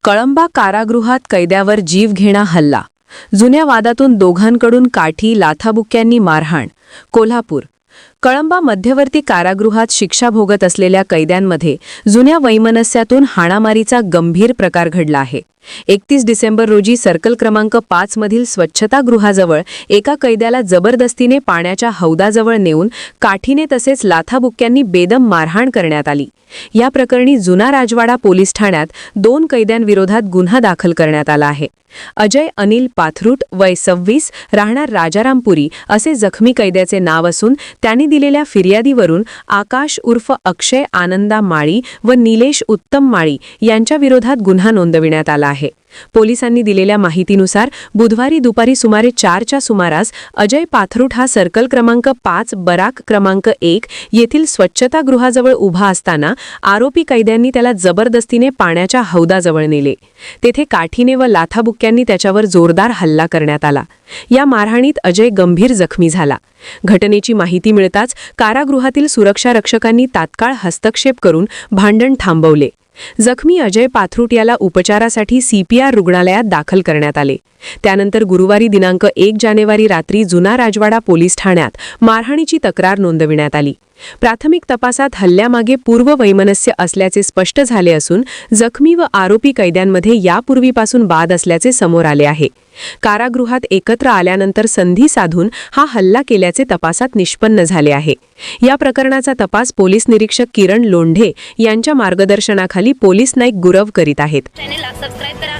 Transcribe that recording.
कळंबा कारागृहात कैद्यावर जीवघेणा हल्ला. जुन्या वादातून दोघांकडून काठी लाथाबुक्क्यांनी मारहाण. कोल्हापूर. कळंबा मध्यवर्ती कारागृहात शिक्षा भोगत असलेल्या कैद्यांमध्ये जुन्या वैमनस्यातून हाणामारीचा गंभीर प्रकार घडला आहे. 31 डिसेंबर रोजी सर्कल क्रमांक 5 मधील स्वच्छतागृहाजवळ एका कैद्याला जबरदस्तीने पाण्याच्या हौदाजवळ नेऊन काठीने तसेच लाथाबुक्क्यांनी बेदम मारहाण करण्यात आली. या प्रकरणी जुना राजवाडा पोलीस ठाण्यात 2 कैद्यांविरोधात गुन्हा दाखल करण्यात आला आहे. अजय अनिल पाथरूट वय 26 राहणार राजारामपुरी असे जखमी कैद्याचे नाव असून त्यांनी दिलेल्या फिर्यादीवरून आकाश उर्फ अक्षय आनंदा माळी व निलेश उत्तम माळी यांच्या विरोधात गुन्हा नोंदविण्यात आला आहे. पोलिसांनी दिलेल्या माहितीनुसार बुधवारी दुपारी सुमारे 4च्या सुमारास अजय पाथरूट हा सर्कल क्रमांक 5 बराक क्रमांक 1 येथील स्वच्छतागृहाजवळ उभा असताना आरोपी कैद्यांनी त्याला जबरदस्तीने पाण्याच्या हौदाजवळ नेले. तेथे काठीने व लाथाबुक्क्यांनी त्याच्यावर जोरदार हल्ला करण्यात आला. या मारहाणीत अजय गंभीर जखमी झाला. घटनेची माहिती मिळताच कारागृहातील सुरक्षा रक्षकांनी तात्काळ हस्तक्षेप करून भांडण थांबवले. जखमी अजय पाथरूट याला उपचारासाठी CPR रुग्णालयात दाखल करण्यात आले. त्यानंतर गुरुवारी दिनांक 1 जानेवारी रात्री जुना राजवाडा पोलीस ठाण्यात मारहाणीची तक्रार नोंदविण्यात आली. प्राथमिक तपासात हल्ल्यामागे पूर्व वैमनस्य असल्याचे स्पष्ट झाले असून जखमी व आरोपी कैद्यांमध्ये यापूर्वीपासून वाद असल्याचे समोर आले आहे. कारागृहात एकत्र आल्यानंतर संधी साधून हा हल्ला केल्याचे तपासात निष्पन्न झाले आहे. या प्रकरणाचा तपास पोलीस निरीक्षक किरण लोंढे यांच्या मार्गदर्शनाखाली पोलीस नाईक गुरव करीत आहेत. चॅनेलला सबस्क्राइब करा.